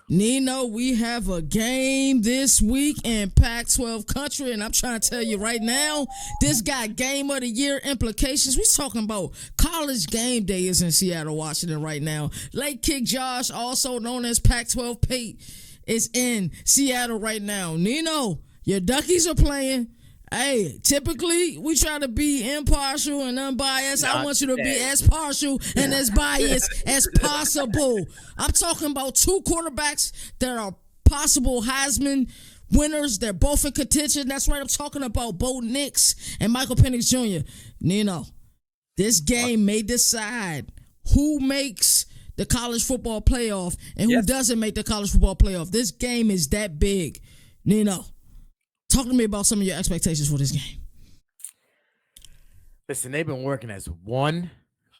Nino, we have a game this week in Pac-12 country, and I'm trying to tell you right now, this got game of the year implications. We talking about college game day is in Seattle, Washington right now. Late kick Josh, also known as Pac-12 Pate, is in Seattle right now. Nino, your Duckies are playing. Hey, typically we try to be impartial and unbiased. I Not want you to be today. as partial and as biased as possible. I'm talking about two quarterbacks that are possible Heisman winners. They're both in contention. That's right. I'm talking about Bo Nix and Michael Penix Jr. Nino, this game may decide who makes the college football playoff and who Yes. doesn't make the college football playoff. This game is that big. Nino, talk to me about some of your expectations for this game. Listen, they've been working as one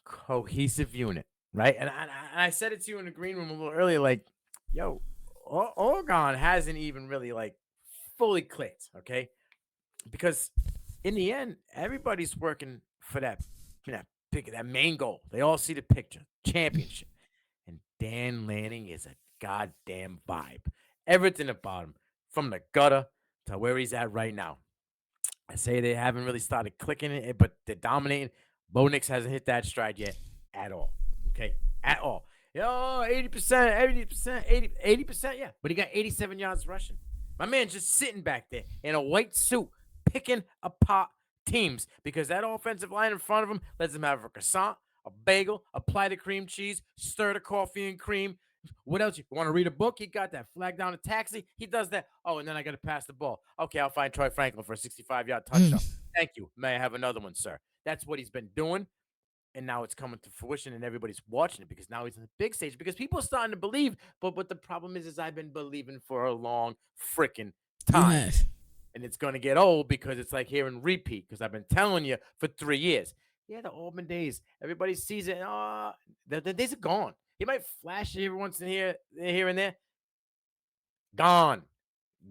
cohesive unit, right? And I said it to you in the green room a little earlier, like, yo, Oregon hasn't even really like fully clicked, okay? Because in the end, everybody's working for that main goal. They all see the picture, championship. And Dan Lanning is a goddamn vibe. Everything about him, from the gutter to where he's at right now. I say they haven't really started clicking it, but they're dominating. Bo Nix hasn't hit that stride yet at all. Okay, at all. Yo, 80%, 80%, 80%, yeah. But he got 87 yards rushing. My man just sitting back there in a white suit, picking apart teams because that offensive line in front of him lets him have a croissant, a bagel, apply the cream cheese, stir the coffee and cream. What else? You want to read a book? He got that. Flag down a taxi. He does that. Oh, and then I got to pass the ball. Okay, I'll find Troy Franklin for a 65-yard touchdown. Mm. Thank you. May I have another one, sir? That's what he's been doing. And now it's coming to fruition and everybody's watching it because now he's in the big stage because people are starting to believe. But what the problem is I've been believing for a long freaking You time. have. And it's going to get old because it's like hearing repeat because I've been telling you for 3 years. Yeah, the Auburn days. Everybody sees it. Oh, the days are gone. He might flash it every once in here and there. Gone.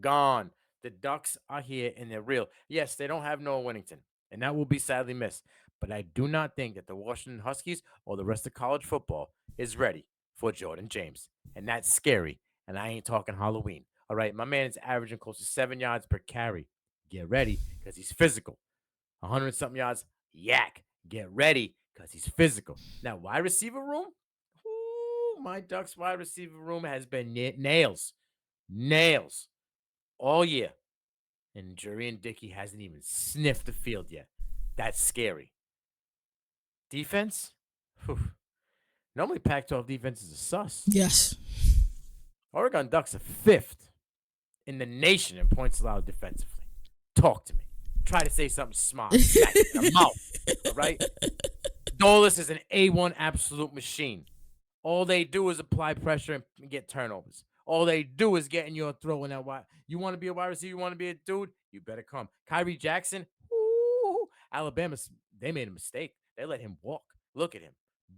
Gone. The Ducks are here and they're real. Yes, they don't have Noah Winnington, and that will be sadly missed. But I do not think that the Washington Huskies or the rest of college football is ready for Jordan James. And that's scary. And I ain't talking Halloween. All right. My man is averaging close to 7 yards per carry. Get ready because he's physical. 100 something yards. Yak. Get ready because he's physical. Now, wide receiver room. Ooh, my Ducks wide receiver room has been nails. Nails all year. And Jurian Dickey hasn't even sniffed the field yet. That's scary. Defense? Whew. Normally Pac-12 defenses are sus. Yes. Oregon Ducks are fifth in the nation in points allowed defensively. Talk to me. Try to say something smart. Got it in the mouth. All right? Dolis is an A1 absolute machine. All they do is apply pressure and get turnovers. All they do is get in your throw in that wide. You want to be a wide receiver? You want to be a dude? You better come. Kyrie Jackson, ooh, Alabama, they made a mistake. They let him walk. Look at him.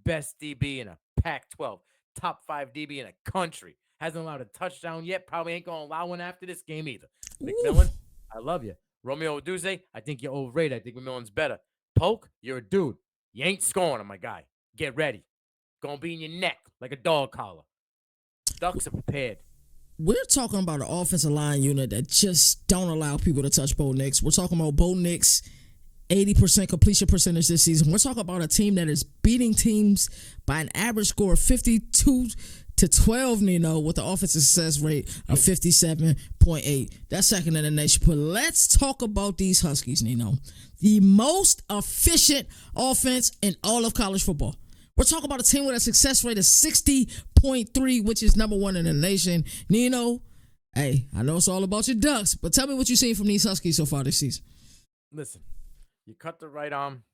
Best DB in a Pac-12. Top 5 DB in a country. Hasn't allowed a touchdown yet. Probably ain't going to allow one after this game either. Ooh. McMillan, I love you. Romeo Oduze, I think you're overrated. I think McMillan's better. Polk, you're a dude. You ain't scoring on my guy. Get ready. Gonna be in your neck like a dog collar. Ducks are prepared. We're talking about an offensive line unit that just don't allow people to touch Bo Nix. We're talking about Bo Nix, 80% completion percentage this season. We're talking about a team that is beating teams by an average score of 52-12, Nino, with the offensive success rate of 57.8. That's second in the nation. But let's talk about these Huskies, Nino. The most efficient offense in all of college football. We're talking about a team with a success rate of 60.3, which is number one in the nation. Nino, hey, I know it's all about your Ducks, but tell me what you've seen from these Huskies so far this season. Listen, you cut the right arm,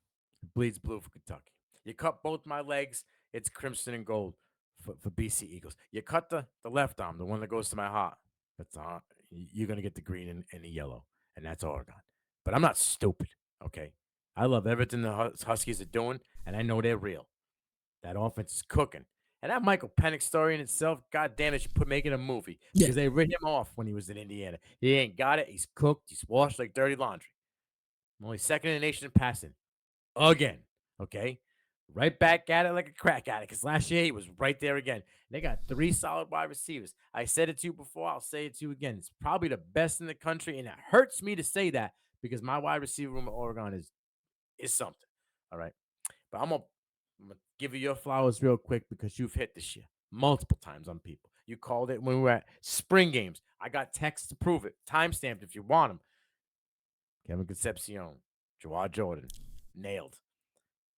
it bleeds blue for Kentucky. You cut both my legs, it's crimson and gold for BC Eagles. You cut the left arm, the one that goes to my heart. That's you're gonna get the green and the yellow, and that's Oregon. But I'm not stupid, okay? I love everything the Huskies are doing, and I know they're real. That offense is cooking. And that Michael Penix story in itself, god damn it, should put making a movie. Yeah. Because they writ him off when he was in Indiana. He ain't got it. He's cooked. He's washed like dirty laundry. I'm only second in the nation in passing. Again. Okay? right back at it like a crack at it. Because last year he was right there again. They got 3 solid wide receivers. I said it to you before. I'll say it to you again. It's probably the best in the country, and it hurts me to say that because my wide receiver room at Oregon is something. All right, but I'm gonna give you your flowers real quick because you've hit this year multiple times on people. You called it when we were at spring games. I got texts to prove it. Timestamped if you want them. Kevin Concepcion, Jawad Jordan, nailed.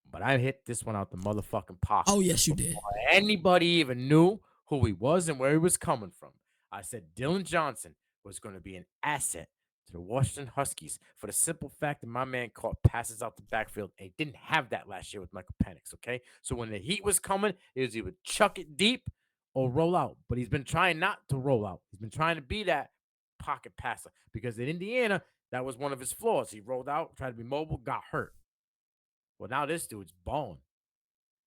But I hit this one out the motherfucking park Oh yes, you did. before anybody even knew who he was and where he was coming from. I said Dylan Johnson was going to be an asset to the Washington Huskies for the simple fact that my man caught passes out the backfield and he didn't have that last year with Michael Penix. Okay, so when the heat was coming, it was either chuck it deep or roll out. But he's been trying not to roll out. He's been trying to be that pocket passer because in Indiana that was one of his flaws. He rolled out, tried to be mobile, got hurt. Well, now this dude's balling,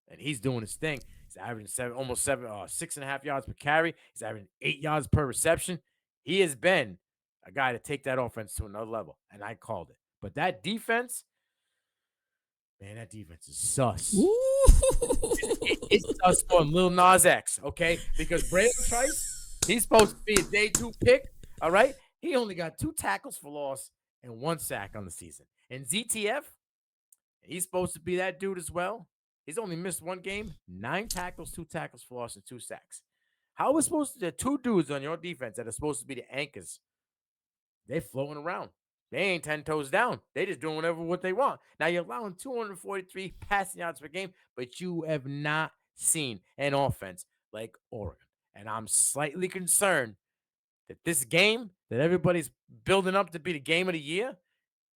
and he's doing his thing. He's averaging almost 6.5 yards per carry. He's averaging 8 yards per reception. He has been a guy to take that offense to another level, and I called it. But that defense, man, that defense is sus. It's sus for Lil Nas X, okay? Because Braylon Trice, he's supposed to be a day 2 pick, all right? He only got 2 tackles for loss and 1 sack on the season. And ZTF, he's supposed to be that dude as well. He's only missed 1 game, 9 tackles, 2 tackles for loss, and 2 sacks. How are supposed to there 2 dudes on your defense that are supposed to be the anchors? They floating around. They ain't 10 toes down. They just doing what they want. Now you're allowing 243 passing yards per game, but you have not seen an offense like Oregon. And I'm slightly concerned that this game that everybody's building up to be the game of the year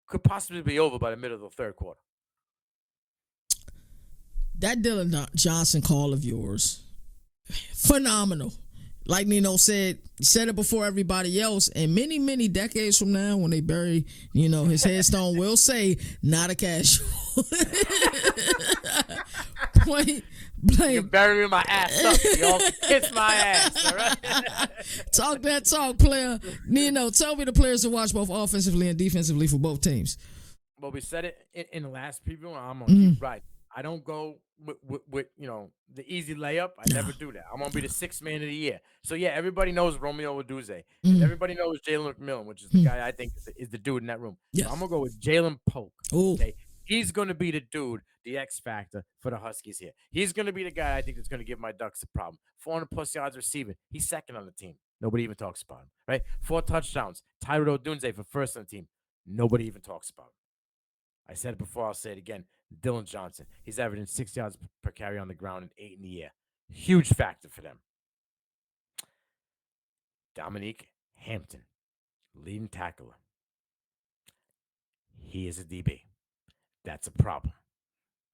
could possibly be over by the middle of the third quarter. That Dylan Johnson call of yours, phenomenal. Like Nino said it before everybody else. And many, many decades from now, when they bury, his headstone, will say, not a casual. You can bury me in my ass up. Y'all kiss my ass, all right? Talk that talk, player. Nino, tell me the players to watch both offensively and defensively for both teams. Well, we said it in the last preview. I'm on you right. I don't go with the easy layup. I never do that. I'm gonna be the 6th man of the year. So yeah, everybody knows Romeo Odunze, and everybody knows Jalen McMillan, which is the guy I think is the dude in that room. Yeah. So I'm gonna go with Jalen Polk. Okay, he's gonna be the dude, the X factor for the Huskies here. He's gonna be the guy I think that's gonna give my Ducks a problem. 400+ yards receiving. He's 2nd on the team. Nobody even talks about him. Right? 4 touchdowns. Tyrod Odunze for 1st on the team. Nobody even talks about him. I said it before, I'll say it again. Dylan Johnson. He's averaging 6 yards per carry on the ground and 8 in the air. Huge factor for them. Dominique Hampton, leading tackler. He is a DB. That's a problem.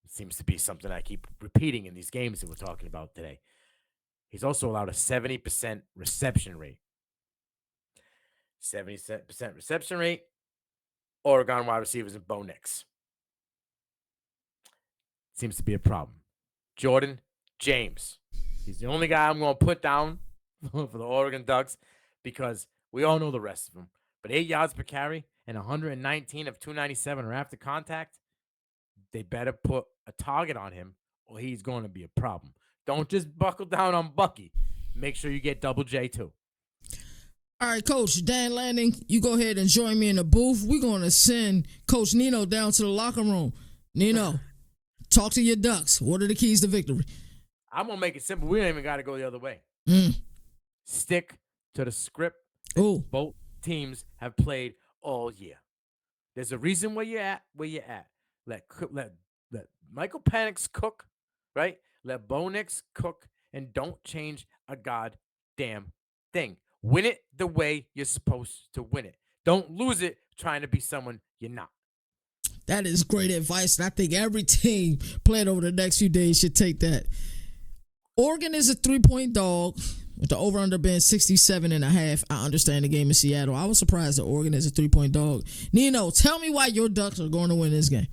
It seems to be something I keep repeating in these games that we're talking about today. He's also allowed a 70% reception rate. 70% reception rate. Oregon wide receivers and Bo Nix. Seems to be a problem. Jordan James. He's the only guy I'm going to put down for the Oregon Ducks because we all know the rest of them. But 8 yards per carry and 119 of 297 are after contact. They better put a target on him or he's going to be a problem. Don't just buckle down on Bucky. Make sure you get Double J too. All right, Coach Dan Lanning, you go ahead and join me in the booth. We're going to send Coach Nino down to the locker room. Nino, talk to your Ducks. What are the keys to victory? I'm going to make it simple. We don't even got to go the other way. Stick to the script both teams have played all year. There's a reason where you're at. Let Michael Penix cook, right? Let Bo Nix cook, and don't change a goddamn thing. Win it the way you're supposed to win it. Don't lose it trying to be someone you're not. That is great advice, and I think every team playing over the next few days should take that. Oregon is a 3-point dog with the over-under being 67.5. I understand the game in Seattle. I was surprised that Oregon is a 3-point dog. Nino, tell me why your Ducks are going to win this game.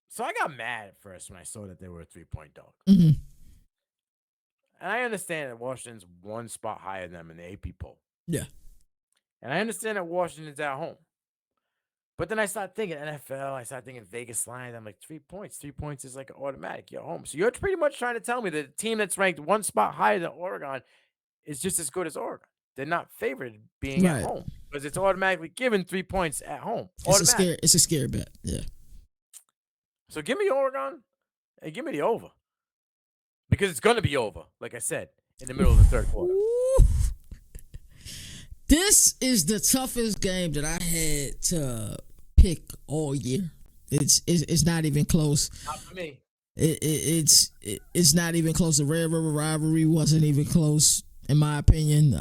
So I got mad at first when I saw that they were a 3-point dog. And I understand that Washington's 1 spot higher than them in the AP poll. Yeah. And I understand that Washington's at home. But then I start thinking NFL. I start thinking Vegas line. I'm like 3 points. 3 points is like automatic. You're home. So you're pretty much trying to tell me that the team that's ranked one spot higher than Oregon is just as good as Oregon. They're not favored being at Right. home because it's automatically given 3 points at home. It's a scary bet. Yeah. So give me Oregon and give me the over because it's going to be over, like I said, in the middle of the third quarter. Ooh. This is the toughest game that I had to pick all year. It's not even close. Not for me. It's not even close. The Red River rivalry wasn't even close, in my opinion.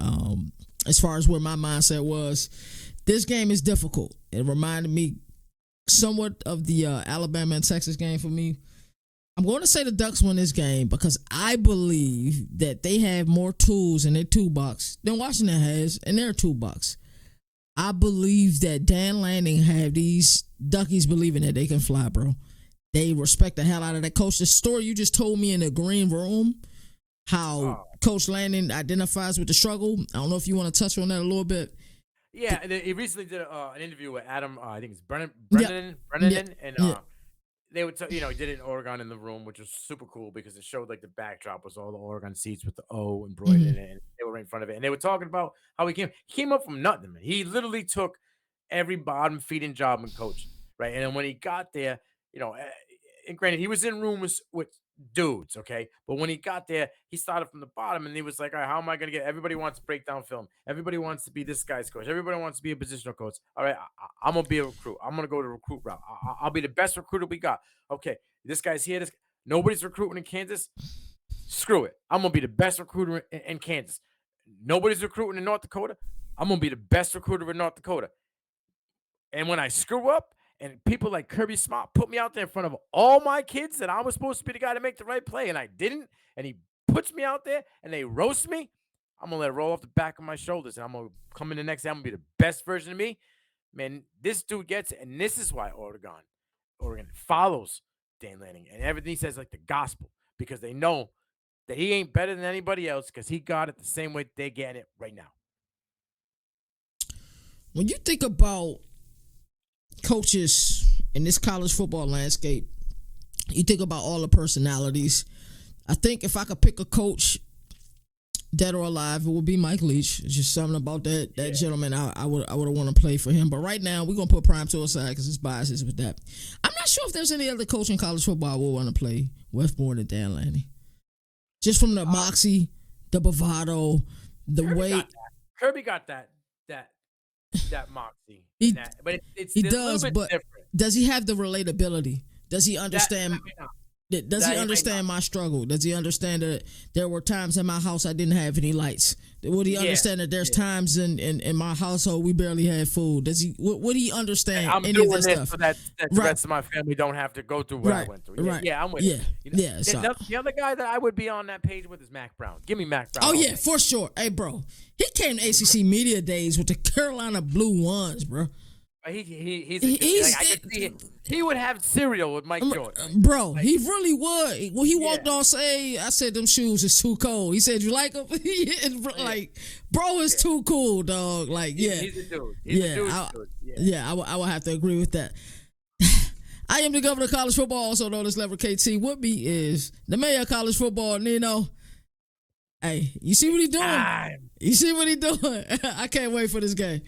As far as where my mindset was, this game is difficult. It reminded me somewhat of the Alabama and Texas game for me. I'm going to say the Ducks win this game because I believe that they have more tools in their toolbox than Washington has in their toolbox. I believe that Dan Lanning have these Duckies believing that they can fly, bro. They respect the hell out of that coach. The story you just told me in the green room, how Coach Lanning identifies with the struggle. I don't know if you want to touch on that a little bit. Yeah, and he recently did an interview with Adam. I think it's Brennan, and they would, he did it in Oregon in the room, which was super cool because it showed like the backdrop was all the Oregon seats with the O embroidered in it, and they were right in front of it. And they were talking about how he came up from nothing. Man. He literally took every bottom feeding job in coaching, right? And then when he got there, and granted, he was in rooms with dudes, okay? But when he got there, he started from the bottom and he was like, all right, how am I going to get everybody wants to break down film. Everybody wants to be this guy's coach. Everybody wants to be a positional coach. All right, I'm going to be a recruit. I'm going to go to recruit route. I'll be the best recruiter we got. Okay, this guy's here. Nobody's recruiting in Kansas. Screw it. I'm going to be the best recruiter in Kansas. Nobody's recruiting in North Dakota. I'm going to be the best recruiter in North Dakota. And when I screw up, and people like Kirby Smart put me out there in front of all my kids that I was supposed to be the guy to make the right play, and I didn't. And he puts me out there, and they roast me. I'm going to let it roll off the back of my shoulders, and I'm going to come in the next day. I'm going to be the best version of me. Man, this dude gets it, and this is why Oregon follows Dan Lanning. And everything he says like the gospel because they know that he ain't better than anybody else because he got it the same way they're getting it right now. When you think about coaches in this college football landscape, you think about all the personalities. I think if I could pick a coach, dead or alive, it would be Mike Leach. It's just something about that gentleman. I would want to play for him. But right now, we're gonna put Prime to aside because his biases with that. I'm not sure if there's any other coach in college football I would want to play with more than Dan Lanning. Just from the moxie, the bravado, the way Kirby got that moxie. But it's he a does, little bit but different. Does he have the relatability? Does he understand? Does he understand my struggle? Does he understand that there were times in my house I didn't have any lights? Would he understand that there's times in my household we barely had food? Would he understand I'm any doing of that this stuff? so that the rest of my family don't have to go through what I went through. Yeah, I'm with you. So, the other guy that I would be on that page with is Mac Brown. Give me Mac Brown. Oh yeah, for sure. Hey, bro, he came to ACC Media Days with the Carolina Blue Ones, bro. He would have cereal with Mike Jordan. Bro, he really would. When he walked on stage, I said, them shoes is too cold. He said, you like them? Like, bro is too cool, dog. Like, yeah. He's a dude. He's a dude. I would have to agree with that. I am the governor of college football, also known as Lever KT. With me is the mayor of college football, Nino. Hey, you see what he doing? You see what he doing? I can't wait for this game.